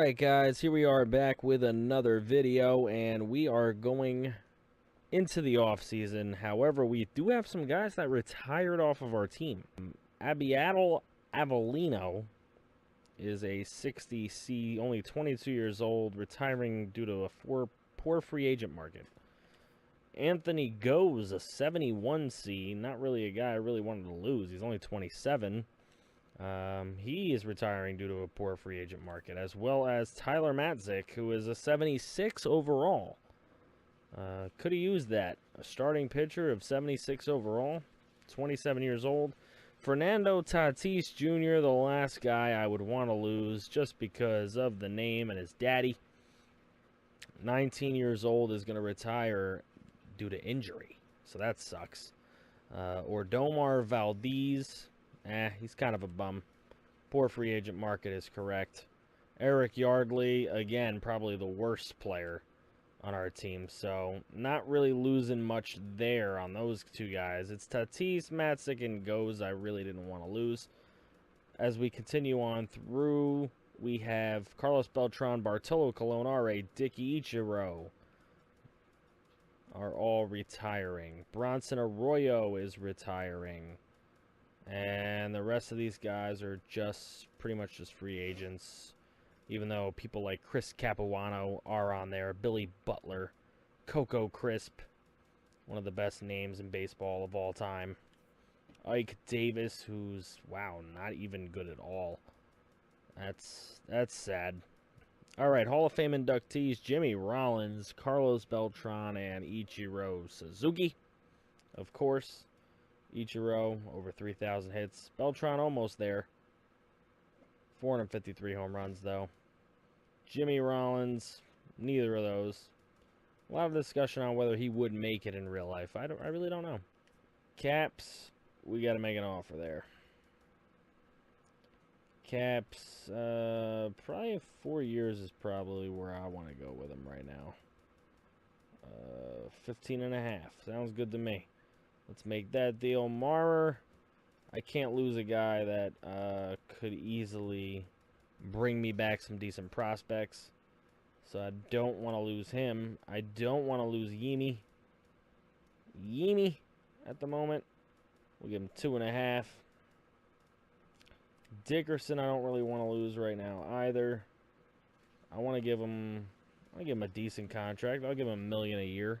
Alright guys, here we are back with another video, and we are going into the off season. However, we do have some guys that retired off of our team. Abiatal Avellino is a 60C, only 22 years old, retiring due to a poor free agent market. Anthony Goes, a 71C, not really a guy I really wanted to lose. He's only 27. He is retiring due to a poor free agent market, as well as Tyler Matzik, who is a 76 overall. Could have used that. A starting pitcher of 76 overall, 27 years old. Fernando Tatis Jr., the last guy I would want to lose just because of the name and his daddy. 19 years old, is going to retire due to injury, so that sucks. Ordomar Valdez. He's kind of a bum. Poor free agent market is correct. Eric Yardley, again, probably the worst player on our team. So, not really losing much there on those two guys. It's Tatis, Matzik, and Goes I really didn't want to lose. As we continue on through, we have Carlos Beltran, Bartolo Colon, R.A., Dicky Ichiro are all retiring. Bronson Arroyo is retiring. And the rest of these guys are just pretty much just free agents, even though people like Chris Capuano are on there. Billy Butler, Coco Crisp, one of the best names in baseball of all time. Ike Davis, who's, wow, not even good at all. That's sad. All right, Hall of Fame inductees: Jimmy Rollins, Carlos Beltran, and Ichiro Suzuki, of course. Ichiro, over 3,000 hits. Beltran, almost there. 453 home runs, though. Jimmy Rollins, neither of those. A lot of discussion on whether he would make it in real life. I really don't know. Caps, we got to make an offer there. Caps, probably 4 years is probably where I want to go with him right now. 15.5. Sounds good to me. Let's make that deal. Marrer, I can't lose a guy that could easily bring me back some decent prospects. So I don't want to lose him. I don't want to lose Yimi. At the moment. We'll give him 2.5. Dickerson, I don't really want to lose right now either. I want to give him a decent contract. I'll give him $1 million a year.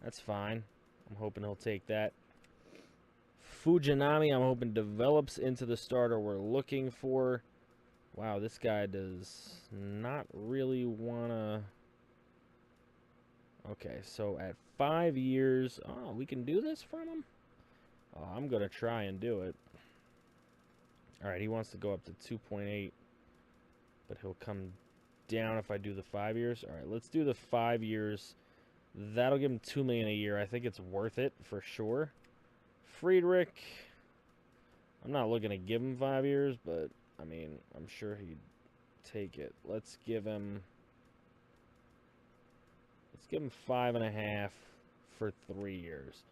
That's fine. I'm hoping he'll take that. Fujinami, I'm hoping develops into the starter we're looking for. Wow, this guy does not really want to... Okay, so at 5 years... Oh, we can do this from him? Oh, I'm going to try and do it. Alright, he wants to go up to 2.8. But he'll come down if I do the 5 years. Alright, let's do the 5 years. That'll give him $2 million a year. I think it's worth it for sure. Friedrich, I'm not looking to give him 5 years, but I mean, I'm sure he'd take it. Let's give him 5.5 for 3 years,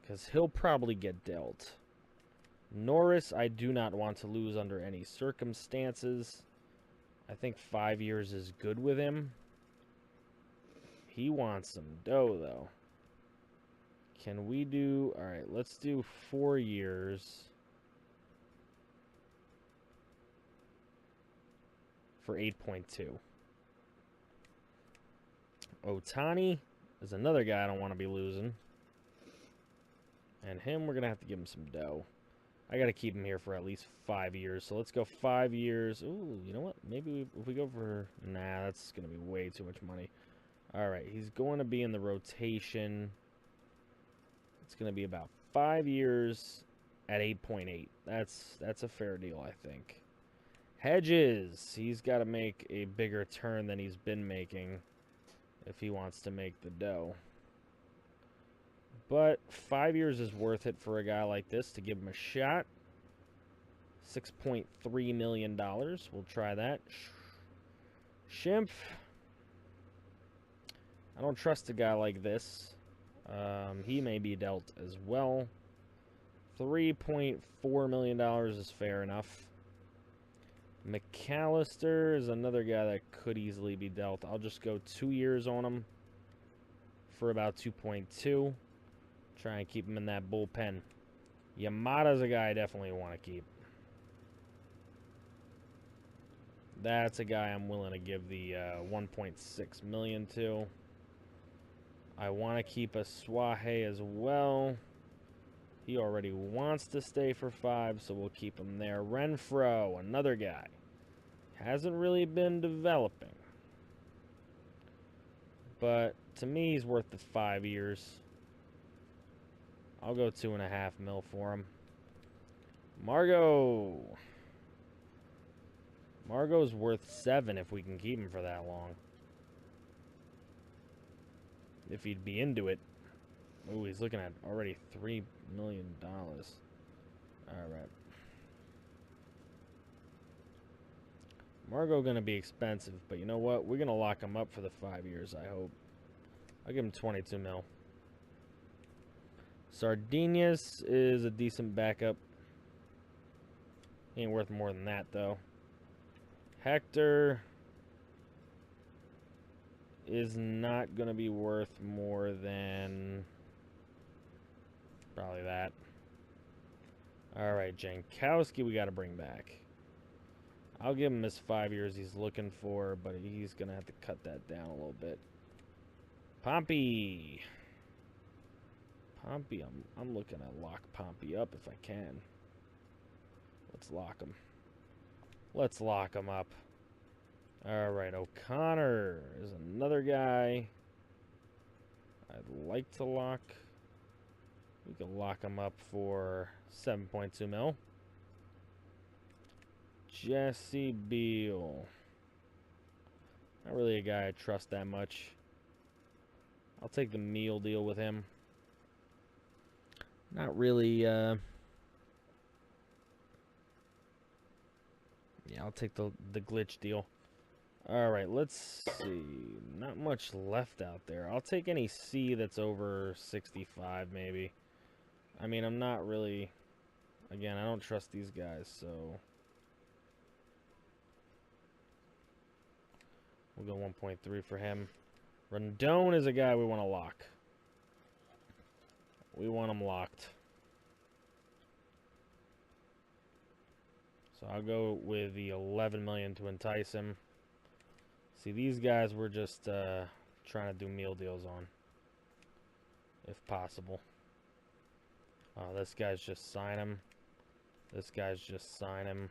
because he'll probably get dealt. Norris, I do not want to lose under any circumstances. I think 5 years is good with him. He wants some dough, though. Can we do... Alright, let's do 4 years. For 8.2. Otani is another guy I don't want to be losing. And him, we're going to have to give him some dough. I got to keep him here for at least 5 years. So let's go 5 years. Ooh, you know what? Maybe if we go for... Nah, that's going to be way too much money. Alright, he's going to be in the rotation. It's going to be about 5 years at 8.8. That's a fair deal, I think. Hedges, he's got to make a bigger turn than he's been making if he wants to make the dough. But 5 years is worth it for a guy like this to give him a shot. $6.3 million. We'll try that. Schimpf. I don't trust a guy like this. He may be dealt as well. $3.4 million is fair enough. McAllister is another guy that could easily be dealt. I'll just go 2 years on him for about 2.2. Try and keep him in that bullpen. Yamada's a guy I definitely want to keep. That's a guy I'm willing to give the 1.6 million to. I want to keep a Swahe as well. He already wants to stay for 5, so we'll keep him there. Renfroe, another guy. Hasn't really been developing. But to me, he's worth the 5 years. I'll go 2.5 mil for him. Margot. Margot's worth 7 if we can keep him for that long. If he'd be into it. Ooh, he's looking at already $3 million. Alright. Margot gonna be expensive, but you know what? We're gonna lock him up for the 5 years, I hope. I'll give him 22 mil. Sardinius is a decent backup. He ain't worth more than that, though. Hector is not gonna be worth more than probably that. Alright, Jankowski we gotta bring back. I'll give him his 5 years he's looking for, but he's gonna have to cut that down a little bit. Pompey. Pompey, I'm looking to lock Pompey up if I can. Let's lock him. Let's lock him up. Alright, O'Connor is another guy I'd like to lock. We can lock him up for 7.2 mil. Jesse Beal. Not really a guy I trust that much. I'll take the meal deal with him. Not really, yeah, I'll take the glitch deal. Alright, let's see. Not much left out there. I'll take any C that's over 65, maybe. I mean, I'm not really... Again, I don't trust these guys, so... We'll go 1.3 for him. Rondon is a guy we want to lock. We want him locked. So I'll go with the 11 million to entice him. See, these guys we're just trying to do meal deals on, if possible. Oh, this guy's just sign him. This guy's just sign him.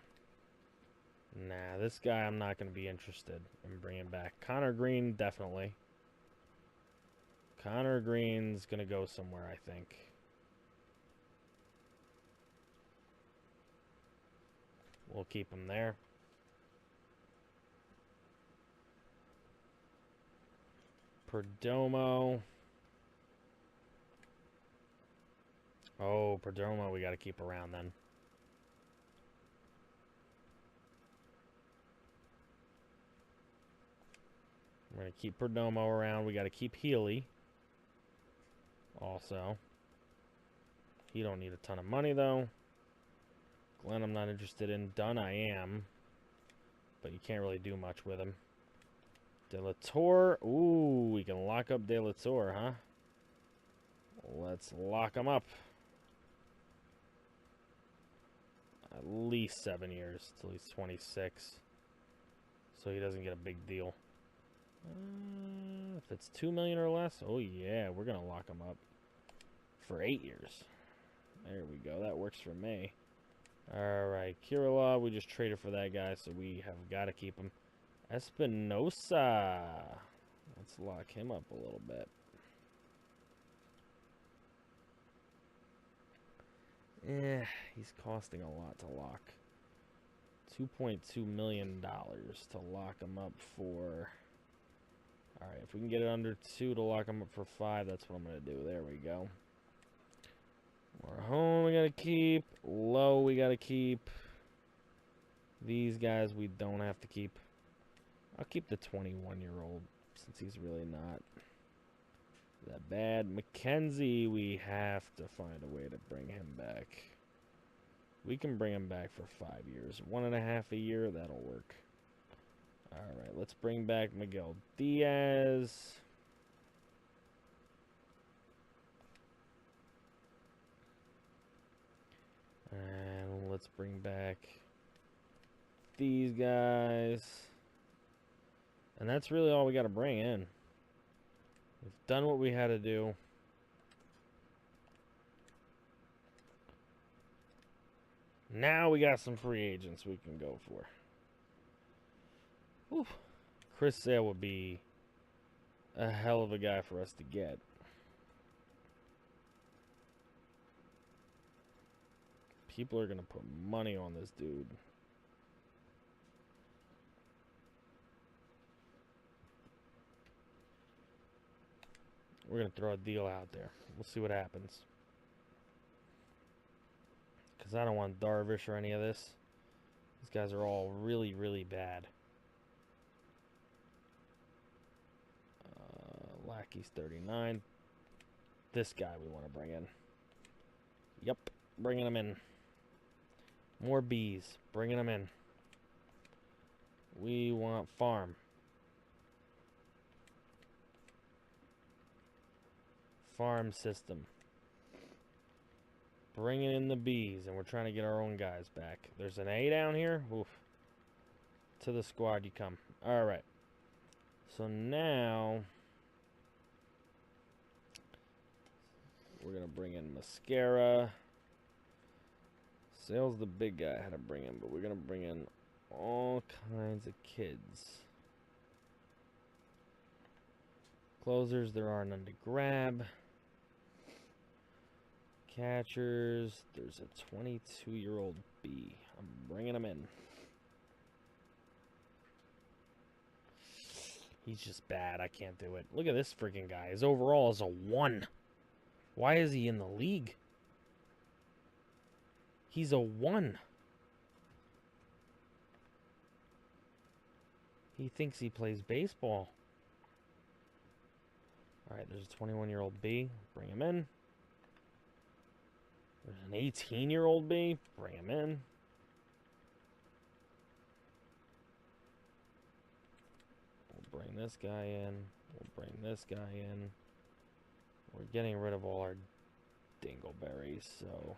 Nah, this guy I'm not going to be interested in bringing back. Connor Green, definitely. Connor Green's going to go somewhere, I think. We'll keep him there. Perdomo. Oh, Perdomo we got to keep around then. We're going to keep Perdomo around. We got to keep Healy. Also. He don't need a ton of money, though. Glenn I'm not interested in. Dunn I am. But you can't really do much with him. De La Torre. Ooh, we can lock up De La Torre, huh? Let's lock him up. At least 7 years till he's 26. So he doesn't get a big deal. If it's 2 million or less, oh yeah, we're gonna lock him up for 8 years. There we go. That works for me. Alright, Kirilov, we just traded for that guy, so we have got to keep him. Espinosa. Let's lock him up a little bit. He's costing a lot to lock. $2.2 million to lock him up for... Alright, if we can get it under 2 to lock him up for 5, that's what I'm going to do. There we go. Home we got to keep. Low we got to keep. These guys we don't have to keep. I'll keep the 21-year-old since he's really not that bad. McKenzie, we have to find a way to bring him back. We can bring him back for 5 years. 1.5 a year, that'll work. Alright, let's bring back Miguel Diaz. And let's bring back these guys. And that's really all we got to bring in. We've done what we had to do. Now we got some free agents we can go for. Whew. Chris Sale would be a hell of a guy for us to get. People are going to put money on this dude. We're going to throw a deal out there. We'll see what happens. Because I don't want Darvish or any of this. These guys are all really, really bad. Lackey's 39. This guy we want to bring in. Yep, bringing him in. More bees, bringing them in. We want farm. Farm system. Bringing in the bees, and we're trying to get our own guys back. There's an A down here. Oof. To the squad you come. Alright. So now we're going to bring in Mascara. Sale's the big guy I had to bring in, but we're going to bring in all kinds of kids. Closers, there are none to grab. Catchers, there's a 22-year-old B. I'm bringing him in. He's just bad. I can't do it. Look at this freaking guy. His overall is a 1. Why is he in the league? He's a 1. He thinks he plays baseball. Alright, there's a 21-year-old B. Bring him in. There's an 18-year-old B. Bring him in. We'll bring this guy in. We'll bring this guy in. We're getting rid of all our dingleberries, so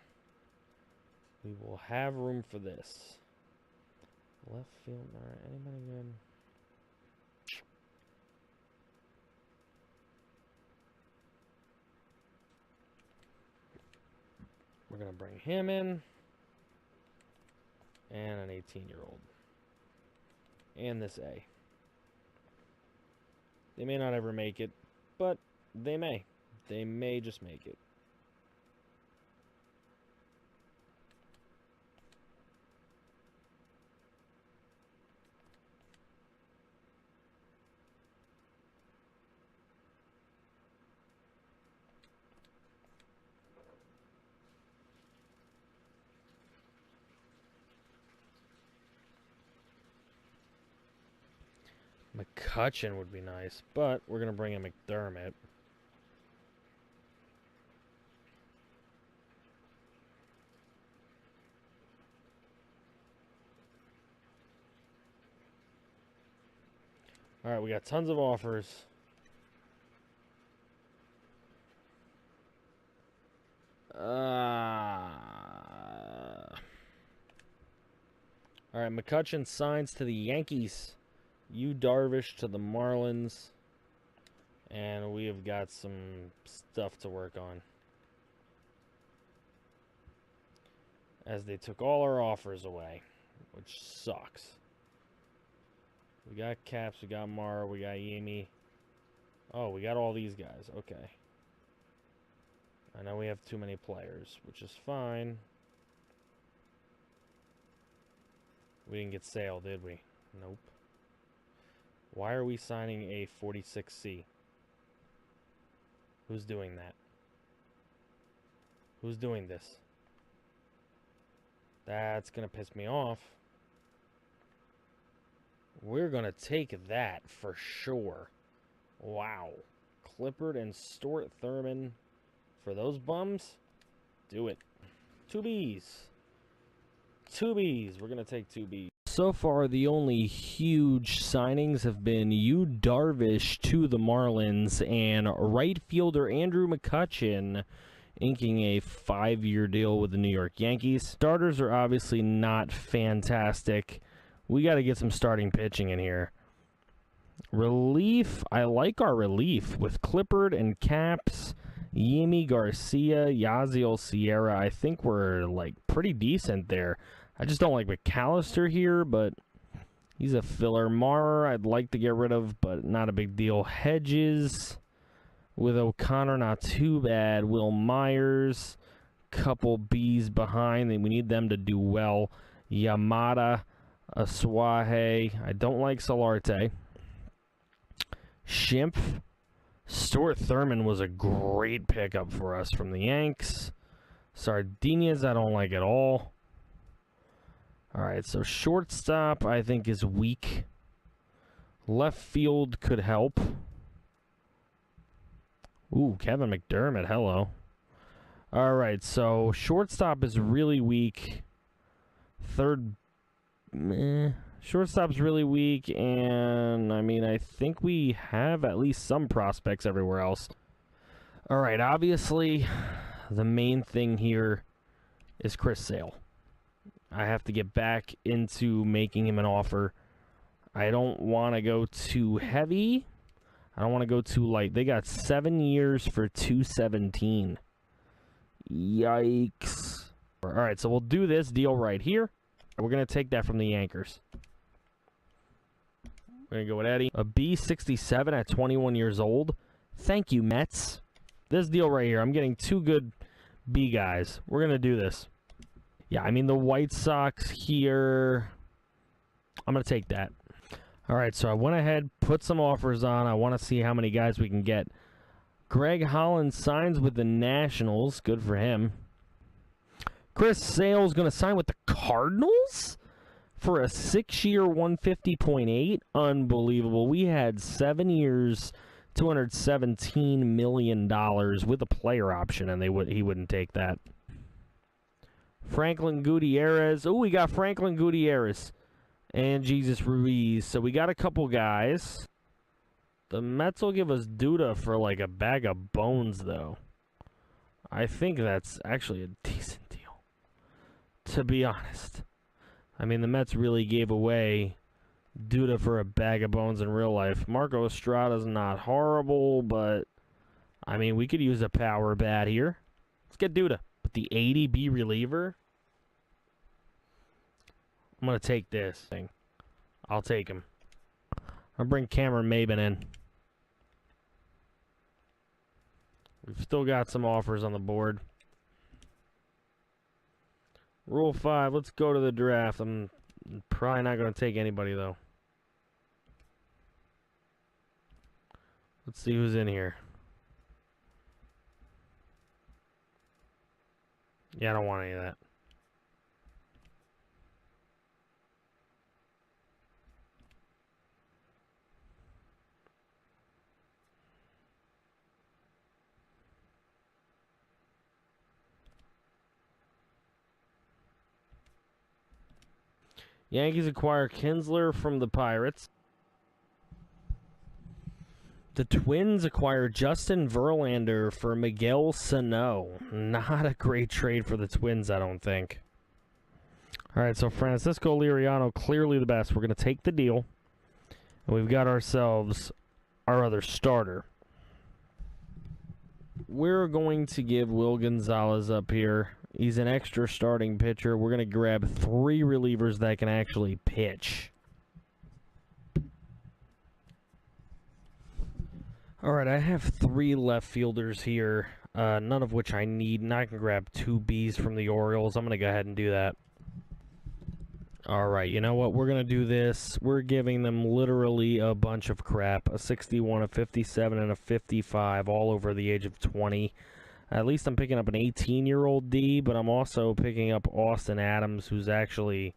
we will have room for this. Left field, alright, anybody good? We're going to bring him in. And an 18-year-old. And this A. They may not ever make it, but they may. They may just make it. McCutcheon would be nice, but we're going to bring in McDermott. All right, we got tons of offers. All right, McCutcheon signs to the Yankees. Yu Darvish to the Marlins. And we have got some stuff to work on. As they took all our offers away, which sucks. We got Caps, we got Mara, we got Yemi. Oh, we got all these guys. Okay. I know we have too many players, which is fine. We didn't get Sale, did we? Nope. Why are we signing a 46C? Who's doing that? Who's doing this? That's going to piss me off. We're going to take that for sure. Wow. Clippard and Stuart Thurman for those bums? Do it. 2 Bs. 2 Bs. We're going to take 2 Bs. So far, the only huge signings have been Yu Darvish to the Marlins and right fielder Andrew McCutchen inking a 5-year deal with the New York Yankees. Starters are obviously not fantastic. We got to get some starting pitching in here. Relief, I like our relief with Clippard and Caps, Yimi Garcia, Yaziel Sierra. I think we're like pretty decent there. I just don't like McAllister here, but he's a filler. Maurer, I'd like to get rid of, but not a big deal. Hedges with O'Connor, not too bad. Will Myers, couple Bs behind. We need them to do well. Yamada, Asuaje. I don't like Solarte. Schimpf. Stuart Thurman was a great pickup for us from the Yanks. Sardinias, I don't like at all. All right, so shortstop, I think, is weak. Left field could help. Ooh, Kevin McDermott, hello. All right, so shortstop is really weak. Third, meh. Shortstop's really weak, and, I mean, I think we have at least some prospects everywhere else. All right, obviously, the main thing here is Chris Sale. I have to get back into making him an offer. I don't want to go too heavy. I don't want to go too light. They got 7 years for $217. Yikes. All right, so we'll do this deal right here. We're going to take that from the Yankers. We're going to go with Eddie. A B67 at 21 years old. Thank you, Mets. This deal right here, I'm getting 2 good B guys. We're going to do this. Yeah, I mean, the White Sox here, I'm going to take that. All right, so I went ahead, put some offers on. I want to see how many guys we can get. Greg Holland signs with the Nationals. Good for him. Chris Sale's going to sign with the Cardinals for a 6-year, $150.8. Unbelievable. We had 7 years, $217 million with a player option, and he wouldn't take that. Franklin Gutierrez. Oh, we got Franklin Gutierrez and Jesus Ruiz. So we got a couple guys. The Mets will give us Duda for like a bag of bones, though. I think that's actually a decent deal, to be honest. I mean, the Mets really gave away Duda for a bag of bones in real life. Marco Estrada's not horrible, but, I mean, we could use a power bat here. Let's get Duda. But the 80B reliever, I'm going to take this thing. I'll take him. I'll bring Cameron Maben in. We've still got some offers on the board. Rule 5, let's go to the draft. I'm probably not going to take anybody, though. Let's see who's in here. Yeah, I don't want any of that. Yankees acquire Kinsler from the Pirates. The Twins acquire Justin Verlander for Miguel Sano. Not a great trade for the Twins, I don't think. All right, so Francisco Liriano, clearly the best. We're going to take the deal. And we've got ourselves our other starter. We're going to give Will Gonzalez up here. He's an extra starting pitcher. We're going to grab 3 relievers that can actually pitch. All right, I have 3 left fielders here, none of which I need. Now I can grab 2 Bs from the Orioles. I'm going to go ahead and do that. All right, you know what? We're going to do this. We're giving them literally a bunch of crap. A 61, a 57, and a 55, all over the age of 20. At least I'm picking up an 18-year-old D, but I'm also picking up Austin Adams, who's actually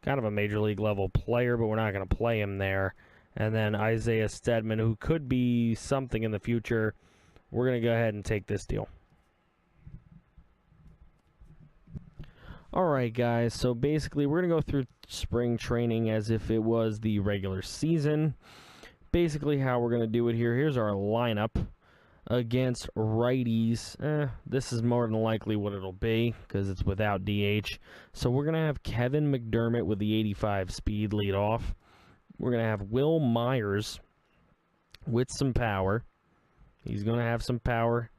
kind of a major league level player, but we're not going to play him there. And then Isaiah Stedman, who could be something in the future. We're going to go ahead and take this deal. Alright guys, so basically we're going to go through spring training as if it was the regular season. Basically how we're going to do it here, here's our lineup against righties. This is more than likely what it'll be because it's without DH. So we're going to have Kevin McDermott with the 85 speed lead off. We're going to have Will Myers with some power. He's going to have some power,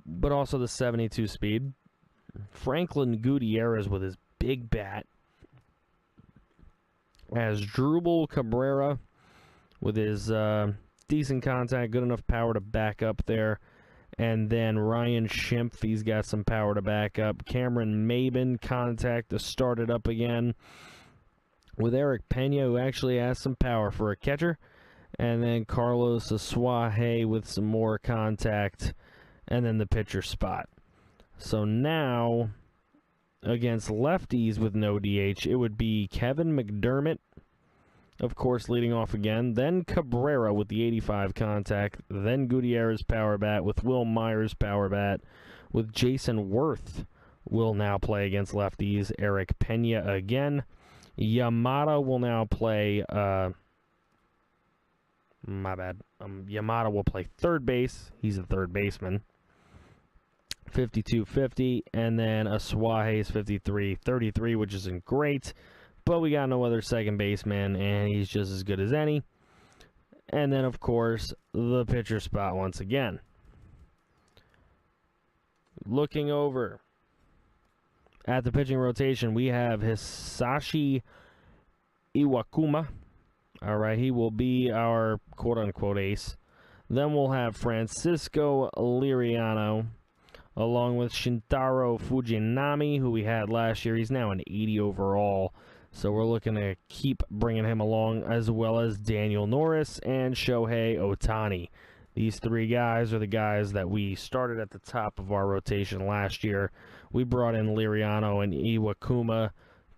but also the 72 speed. Franklin Gutierrez with his big bat. As Drupal Cabrera with his decent contact, good enough power to back up there. And then Ryan Schimpf, he's got some power to back up. Cameron Maben, contact to start it up again. With Eric Pena, who actually has some power for a catcher. And then Carlos Asuaje with some more contact. And then the pitcher spot. So now, against lefties with no DH, it would be Kevin McDermott, of course, leading off again. Then Cabrera with the 85 contact. Then Gutierrez power bat with Will Myers power bat. With Jason Worth will now play against lefties. Eric Pena again. Yamada will now play, Yamada will play third base. He's a third baseman. 52-50, and then Asuaje is 53-33, which isn't great, but we got no other second baseman, and he's just as good as any. And then, of course, the pitcher spot once again. Looking over at the pitching rotation, we have Hisashi Iwakuma. All right, he will be our quote-unquote ace. Then we'll have Francisco Liriano, along with Shintaro Fujinami, who we had last year. He's now an 80 overall, so we're looking to keep bringing him along, as well as Daniel Norris and Shohei Ohtani. These three guys are the guys that we started at the top of our rotation last year. We brought in Liriano and Iwakuma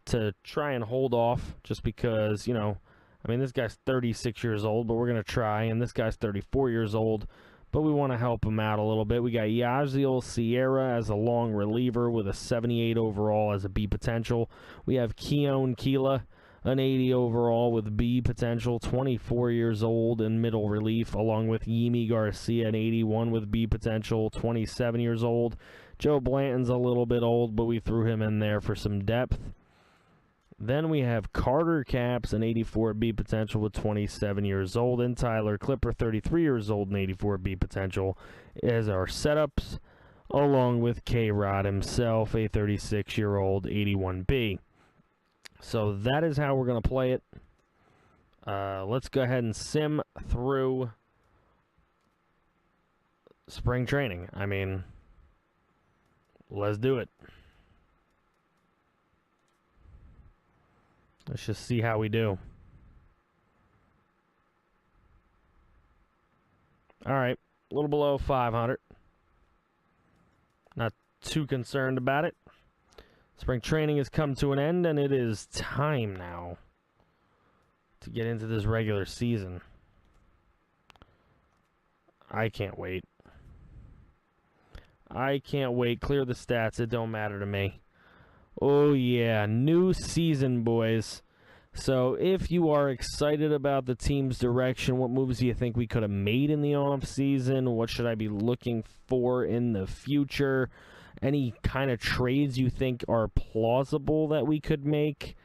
to try and hold off, just because, you know, I mean, this guy's 36 years old, but we're going to try, and this guy's 34 years old, but we want to help him out a little bit. We got Yaziel Sierra as a long reliever with a 78 overall as a B potential. We have Keon Keela, an 80 overall with B potential, 24 years old in middle relief, along with Yimi Garcia, an 81 with B potential, 27 years old. Joe Blanton's a little bit old, but we threw him in there for some depth. Then we have Carter Capps, an 84 B potential with 27 years old, and Tyler Clipper, 33 years old and 84 B potential, as our setups, along with K-Rod himself, a 36-year-old 81B. So that is how we're going to play it. Let's go ahead and sim through spring training. I mean, let's do it. Let's just see how we do. All right, a little below 500. Not too concerned about it. Spring training has come to an end, and it is time now to get into this regular season. I can't wait. I can't wait. Clear the stats. It don't matter to me. Oh, yeah. New season, boys. So, if you are excited about the team's direction, what moves do you think we could have made in the offseason? What should I be looking for in the future? Any kind of trades you think are plausible that we could make?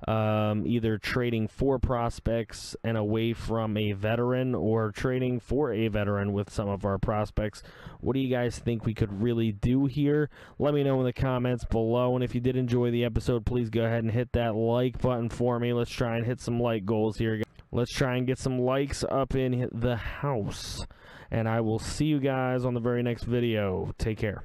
Either trading for prospects and away from a veteran, or trading for a veteran with some of our prospects. What do you guys think we could really do here? Let me know in the comments below, and if you did enjoy the episode, please go ahead and hit that like button for me. Let's try and hit some like goals here. Let's try and get some likes up in the house, and I will see you guys on the very next video. Take care.